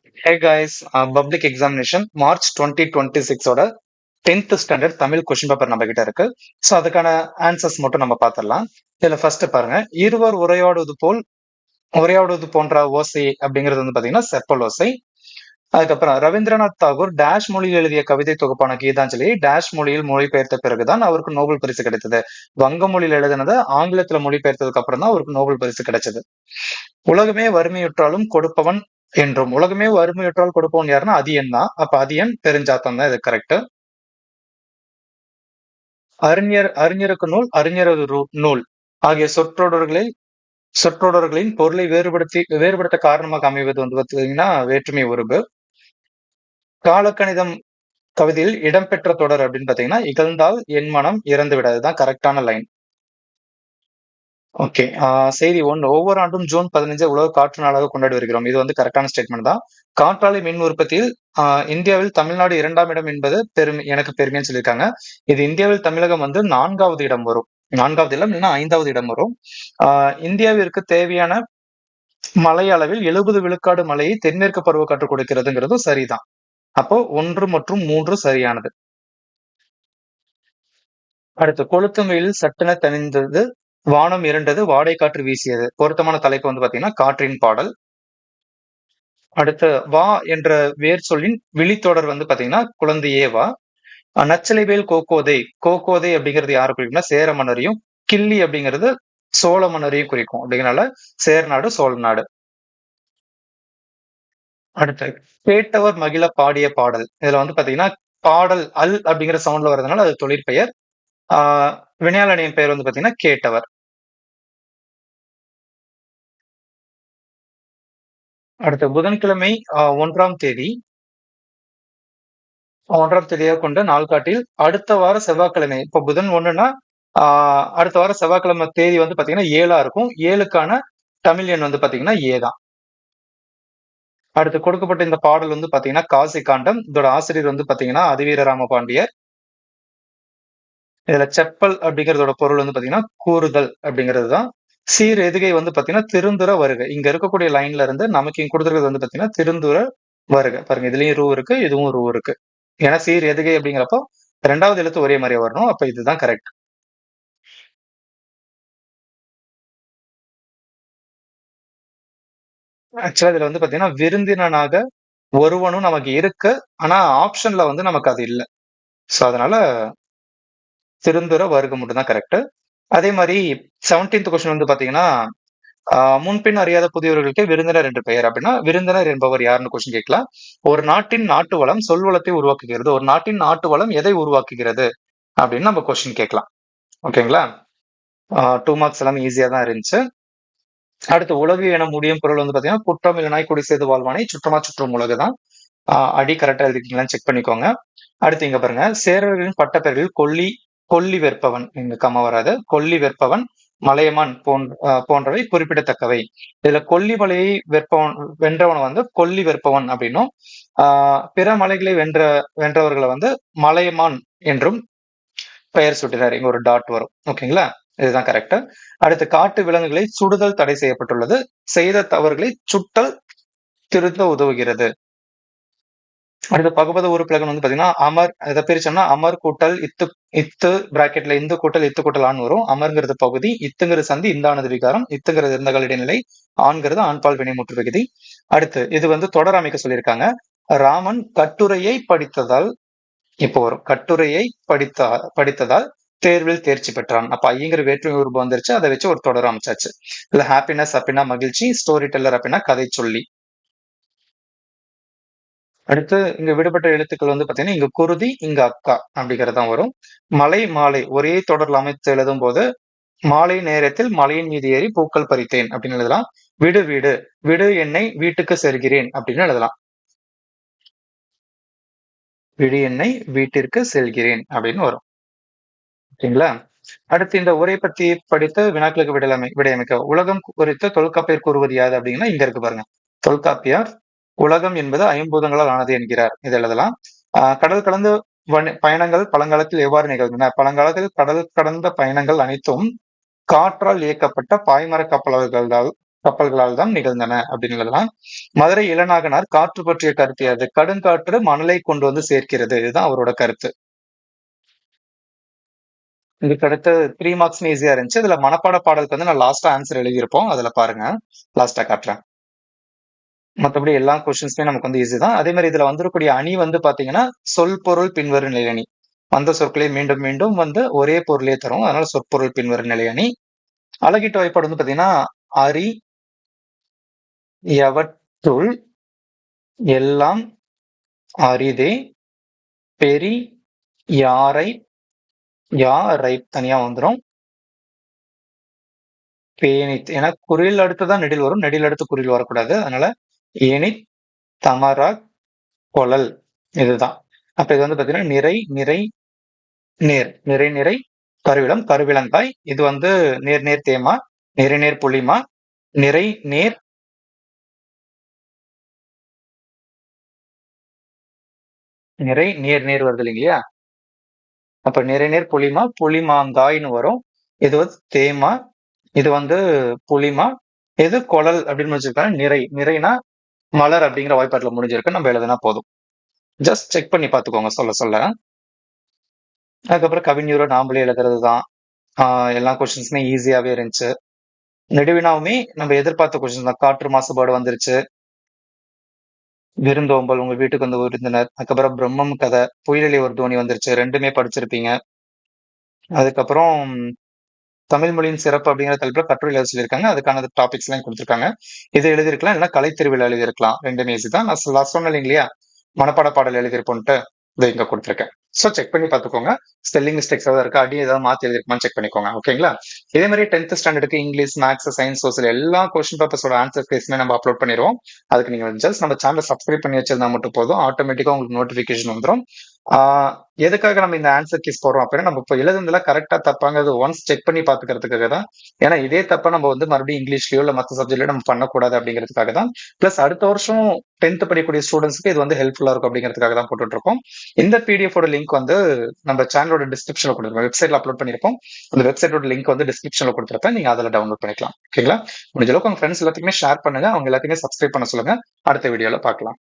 Hey guys, public examination March 2026 ஓட 10th standard Tamil question paper நம்ம கிட்ட இருக்கு. ஸோ அதுக்கான ஆன்சர்ஸ் மட்டும் நம்ம பார்த்துடலாம். இதுல ஃபர்ஸ்ட் பாருங்க, இருவர் உரையாடுவது போன்ற ஓசை அப்படிங்கிறது வந்து பாத்தீங்கன்னா செப்பல் ஓசை. அதுக்கப்புறம் ரவீந்திரநாத் தாகூர் டேஷ் மொழியில் எழுதிய கவிதை தொகுப்பான கீதாஞ்சலி டேஷ் மொழியில் மொழிபெயர்த்த பிறகுதான் அவருக்கு நோபல் பரிசு கிடைத்தது. வங்க மொழியில் எழுதினதை ஆங்கிலத்துல மொழிபெயர்த்ததுக்கு அப்புறம் தான் அவருக்கு நோபல் பரிசு கிடைச்சது. உலகமே வறுமையுற்றாலும் கொடுப்பவன் என்றும், உலகமே வறுமையுற்றால் கொடுப்பவன் யாருன்னா அதியன் தான். அப்ப அதியன் பெருஞ்சாத்தன் தான், இது கரெக்ட். அறிஞருக்கு நூல், அறிஞரது நூல் ஆகிய சொற்றொடர்களின் பொருளை வேறுபடுத்த காரணமாக அமைவது வந்து பாத்தீங்கன்னா வேற்றுமை உருபு. காலக்கணிதம் கவிதையில் இடம்பெற்ற தொடர் அப்படின்னு பாத்தீங்கன்னா இகழ்ந்தால் என் மனம் இறந்து விடாதுதான் கரெக்டான லைன். ஓகே. செய்தி 1, ஒவ்வொரு ஆண்டும் ஜூன் 15 உலக காற்று நாளாக கொண்டாடி வருகிறோம். இது வந்து கரெக்டான ஸ்டேட்மெண்ட் தான். காற்றாலை மின் உற்பத்தியில் இந்தியாவில் தமிழ்நாடு 2ஆம் இடம் என்பது எனக்கு பெருமைன்னு சொல்லியிருக்காங்க. இது இந்தியாவில் தமிழகம் வந்து 4வது இடம் வரும். 4வது இடம் இல்லைன்னா 5வது இடம் வரும். இந்தியாவிற்கு தேவையான மழை அளவில் 70 விழுக்காடு மழையை தென்மேற்கு பருவக்காற்று கொடுக்கிறதுங்கிறது சரிதான். அப்போ 1 மற்றும் 3 சரியானது. அடுத்து, கொளுத்தும் வெயில் சட்டென தணிந்தது, வானம் இருண்டது, வாடை காற்று வீசியது. பொருத்தமான தலைப்பு வந்து பாத்தீங்கன்னா காற்றின் பாடல். அடுத்து, வா என்ற வேர் சொல்லின் விழித்தொடர் வந்து பாத்தீங்கன்னா குழந்தையே வா. நச்சலைவேல் கோகோதை, கோகோதை அப்படிங்கிறது யாரு குறிக்கும்னா சேர மன்னரையும், கிள்ளி அப்படிங்கிறது சோழ மன்னரையும் குறிக்கும். அப்படிங்கறனால சேர்நாடு சோழ நாடு. அடுத்து, கேட்டவர் மகிழ பாடிய பாடல். இதுல வந்து பாத்தீங்கன்னா பாடல் அல் அப்படிங்கிற சவுண்ட்ல வர்றதுனால அது தொழிற்பெயர். வினையாளனின் பெயர் வந்து பாத்தீங்கன்னா கேட்டவர். அடுத்த புதன்கிழமை 1ஆம் தேதி 1ஆம் தேதியாக கொண்ட நாள்காட்டில் அடுத்த வார செவ்வாய்க்கிழமை, இப்ப புதன் 1ன்னா அடுத்த வார செவ்வாய்க்கிழமை தேதி வந்து பாத்தீங்கன்னா 7ஆ இருக்கும். 7க்கான தமிழ் எண் வந்து பாத்தீங்கன்னா ஏதான். அடுத்து கொடுக்கப்பட்ட இந்த பாடல் வந்து பாத்தீங்கன்னா காசி காண்டம். இதோட ஆசிரியர் வந்து பாத்தீங்கன்னா அதிவீர ராம பாண்டியர். இதுல செப்பல் அப்படிங்கறதோட பொருள் வந்து பாத்தீங்கன்னா கூறுதல் அப்படிங்கிறது தான். சீர் எதுகை வந்து பாத்தீங்கன்னா திருந்துர வருக. இங்க இருக்கக்கூடிய லைன்ல இருந்து நமக்கு இங்க கொடுத்துருக்கிறது வந்து பாத்தீங்கன்னா திருந்துர வருக. பாருங்க, இதுலயும் ரூ இருக்கு, இதுவும் ரூ இருக்கு. ஏன்னா சீர் எதுகை அப்படிங்கிறப்போ 2வது எழுத்து ஒரே மாதிரியா வரணும். அப்ப இதுதான் கரெக்ட். ஆக்சுவலா இதுல வந்து பாத்தீங்கன்னா விருந்தினனாக ஒருவனும் நமக்கு இருக்கு. ஆனா ஆப்ஷன்ல வந்து நமக்கு அது இல்ல. சோ அதனால திருந்துர வருக மட்டும் தான் கரெக்ட். அதே மாதிரி 17th கொஸ்டின் வந்து பாத்தீங்கன்னா முன்பின் அறியாத புதியவர்களுக்கு விருந்தினர் என்று பெயர். அப்படின்னா விருந்தினர் என்பவர் யாருன்னு கொஸ்டின் கேட்கலாம். ஒரு நாட்டின் நாட்டு வளம் சொல் வளத்தை உருவாக்குகிறது. ஒரு நாட்டின் நாட்டு வளம் எதை உருவாக்குகிறது அப்படின்னு நம்ம கொஸ்டின் கேட்கலாம். ஓகேங்களா? 2 மார்க்ஸ் எல்லாமே ஈஸியா தான் இருந்துச்சு. அடுத்து, உலகு என முடியும் பொருள் வந்து பாத்தீங்கன்னா குற்றம் இல்லைனாய் குடி செய்து வாழ்வானை சுற்றமா சுற்றும் உலகு தான். அடி கரெக்டா எழுதிருக்கீங்களான்னு செக் பண்ணிக்கோங்க. அடுத்து இங்க பாருங்க, சேரர்களின் பட்டப்பெயர்கள் கொல்லி வெற்பவன், இங்க கம வராது, கொல்லி வெற்பவன், மலையமான் போன்றவை குறிப்பிடத்தக்கவை. இதுல கொல்லி மலையை வென்றவனை வந்து கொல்லி வெற்பவன் அப்படின்னும், பிற மலைகளை வென்றவர்களை வந்து மலையமான் என்றும் பெயர் சூட்டினார். இங்க ஒரு டாட் வரும். ஓகேங்களா? இதுதான் கரெக்ட். அடுத்து, காட்டு விலங்குகளை சுடுதல் தடை செய்யப்பட்டுள்ளது, செய்த தவறுகளை சுட்டல் திருத்த உதவுகிறது. அடுத்து, பகுபத உறுப்பிலகன் வந்து பாத்தீங்கன்னா அமர், இதை பிரிச்சோம்னா அமர் கூட்டல் இத்து பிராக்கெட்ல இந்து கூட்டல் இத்து கூட்டல் ஆண் வரும். அமர்ங்கிறது பகுதி, இத்துங்கிறது சந்தி, இந்தானது விகாரம், இத்துங்கிறது இருந்தகள் இடைநிலை, ஆண்கிறது ஆண்பால் வினைமுற்று விகுதி. அடுத்து, இது வந்து தொடர் அமைக்க சொல்லியிருக்காங்க. ராமன் கட்டுரையை படித்ததால், இப்போ வரும், கட்டுரையை படித்ததால் தேர்வில் தேர்ச்சி பெற்றான். அப்ப ஐங்கிற வேற்றுமை உருவம் வந்துருச்சு. அதை வச்சு ஒரு தொடர் அமைச்சாச்சு. இல்ல ஹாப்பினஸ் அப்படின்னா மகிழ்ச்சி, ஸ்டோரி டெல்லர் அப்படின்னா கதை சொல்லி. அடுத்து, இங்க விடுபட்ட எழுத்துக்கள் வந்து பாத்தீங்கன்னா இங்க குருதி, இங்க அக்கா அப்படிங்கறதுதான் வரும். மலை மாலை ஒரே தொடர்ல அமைத்து எழுதும் போது மாலை நேரத்தில் மலையின் மீது ஏறி பூக்கள் பறித்தேன் அப்படின்னு எழுதலாம். விடு வீடு, விடு என்னை வீட்டுக்கு செல்கிறேன் அப்படின்னு எழுதலாம். விடு என்னை வீட்டிற்கு செல்கிறேன் அப்படின்னு வரும். ஓகேங்களா? அடுத்து, இந்த உரை பத்தி படித்து வினாக்களுக்கு விடையமைக்க. உலகம் குறித்து தொல்காப்பியர் கூறுவது யாது அப்படின்னா இங்க இருக்கு பாருங்க. தொல்காப்பியர் உலகம் என்பது ஐம்பூதங்களால் ஆனது என்கிறார். இது எழுதலாம். கடல் கடந்த பயணங்கள் பழங்காலத்தில் எவ்வாறு நிகழ்ந்தன? பழங்காலத்தில் கடல் கடந்த பயணங்கள் அனைத்தும் காற்றால் இயக்கப்பட்ட பாய்மர கப்பல்களால் கப்பல்களால் தான் நிகழ்ந்தன அப்படின்னு எழுதலாம். மதுரை இளநாகனார் காற்று பற்றிய கருத்து யாது? கடுங்காற்று மணலை கொண்டு வந்து சேர்க்கிறது. இதுதான் அவரோட கருத்து. இதுக்கு அடுத்து 3 மார்க்ஸ்னு ஈஸியா இருந்துச்சு. இதுல மனப்பாட பாடலுக்கு வந்து நான் லாஸ்டா ஆன்சர் எழுதியிருப்போம். அதுல பாருங்க. லாஸ்டா காட்டுறேன். மத்தபடி எல்லா கொஸ்டின்ஸுமே நமக்கு வந்து ஈஸி தான். அதே மாதிரி இதுல வந்துருக்கூடிய அணி வந்து பாத்தீங்கன்னா, சொல் பொருள் பின்வரும் நிலையணி. வந்த சொற்களை மீண்டும் மீண்டும் வந்து ஒரே பொருளே தரும். அதனால சொற்பொருள் பின்வரும் நிலையணி. அழகீட்டு வாய்ப்பாடு வந்து பாத்தீங்கன்னா, அறி எவற்றுள் எல்லாம் அரிதே பெரி யாரை யாரை தனியா வந்துரும். பேணித் ஏன்னா குறில் அடுத்து தான் நெடில் வரும். நெடில் அடுத்து குறில் வரக்கூடாது. அதனால ஏனித் தமராக் கொளல் இதுதான். அப்ப இது வந்து பாத்தீங்கன்னா நிறை நிறை நேர் நிறை நிறை கருவிலம் கருவிலங்காய். இது வந்து நேர் நேர் தேமா நிறை நேர் புளிமா நிறை நேர் நிறை நேர் நேர் வருது இல்லைங்களா? அப்ப நிறை நேர் புளிமா புளிமாங்காய்னு வரும். இது வந்து தேமா இது வந்து புளிமா இது கொளல் அப்படின்னு வச்சிருக்காங்க. நிறை நிறைனா மலர் அப்படிங்கிற வாய்ப்பாட்டுல முடிஞ்சிருக்கு. நம்ம எழுதுனா போதும். ஜஸ்ட் செக் பண்ணி பாத்துக்கோங்க சொல்ல சொல்ல. அதுக்கப்புறம் கவிஞரை நாமளே எழுதுறது தான். எல்லா கொஸ்டின்ஸுமே ஈஸியாவே இருந்துச்சு. நெடுவினாவுமே நம்ம எதிர்பார்த்த கொஸ்டின் தான். காற்று மாசுபாடு வந்துருச்சு. விருந்தோம்பல் உங்க வீட்டுக்கு வந்து விருந்தினர். அதுக்கப்புறம் பிரம்மம் கதை, புயலிலே ஒரு தோணி வந்துருச்சு. 2மே படிச்சிருப்பீங்க. அதுக்கப்புறம் தமிழ் மொழியின் சிறப்பு அப்படிங்கிற தலைப்புல கட்டுரை எழுத சொல்லியிருக்காங்க. அதுக்கான டாபிக்ஸ் எல்லாம் கொடுத்திருக்காங்க. இது எழுதியிருக்கலாம், இல்லைன்னா கலைத்திருவிழா எழுதியிருக்கலாம். 2மே ஈஸி தான். நான் சொன்னேன் இல்லையா, மனப்பாட பாடல் எழுதியிருப்போன்ட்டு இதை இங்க கொடுத்திருக்கேன். சோ செக் பண்ணி பாத்துக்கோங்க. ஸ்பெல்லிங் மிஸ்டேக்ஸ் ஏதாவது இருக்கா, அடி ஏதாவது மாத்தி எழுதிருக்குமான்னு செக் பண்ணிக்கோங்க. ஓகேங்களா? இதே மாதிரி 10th ஸ்டாண்டர்டுக்கு இங்கிலீஷ், மேக்ஸ், சயின்ஸ், சோசியல் எல்லா கொஸ்டின் பேப்பர்ஸோட ஆன்சர் கேஸ்மே நம்ம அப்லோட் பண்ணிடுவோம். அதுக்கு நீங்க ஜஸ்ட் நம்ம சேனல் சப்ஸ்கிரைப் பண்ணி வச்சிருந்தா மட்டும் போதும். ஆட்டோமேட்டிக்கா உங்களுக்கு நோட்டிபிகேஷன் வந்துடும். எதுக்காக நம்ம இந்த ஆன்சர் கீஸ் போடுறோம் அப்படின்னா, நம்ம இப்போ எழுதுனதுல கரெக்டா தப்பாங்கிறது ஒன்ஸ் செக் பண்ணி பாத்துக்கிறதுக்காக தான். ஏன்னா இதே தப்ப நம்ம வந்து மறுபடியும் இங்கிலீஷ்லயோ இல்ல மத்த சப்ஜெக்ட்லயோ நம்ம பண்ணக்கூடாது அப்படிங்கிறதுக்காக தான். பிளஸ் அடுத்த வருஷம் 10th படிக்கக்கூடிய ஸ்டூடெண்ட்ஸ்க்கு இது வந்து ஹெல்ப்ஃபுல்லா இருக்கும் அப்படிங்கிறதுக்காக தான் போட்டுட்டு இருக்கோம். இந்த பிடிஎஃப் லிங்க் வந்து நம்ம சேனலோட டிஸ்கிரிப்ஷன்ல கொடுத்துருப்போம். வெப்சைட்ல அப்லோட் பண்ணிருப்போம். அந்த வெப்சைட்டோட லிங்க் வந்து டிஸ்கிரிப்ஷன்ல கொடுத்துருப்பேன். நீங்க அதில் டவுன்லோட் பண்ணிக்கலாம். ஓகேங்களா? முடிஞ்ச அளவுக்கு உங்க ஃப்ரெண்ட்ஸ் எல்லாத்துக்குமே ஷேர் பண்ணுங்க. அவங்க எல்லாத்தையுமே சப்ஸ்கிரைப் பண்ண சொல்லுங்க. அடுத்த வீடியோல பார்க்கலாம்.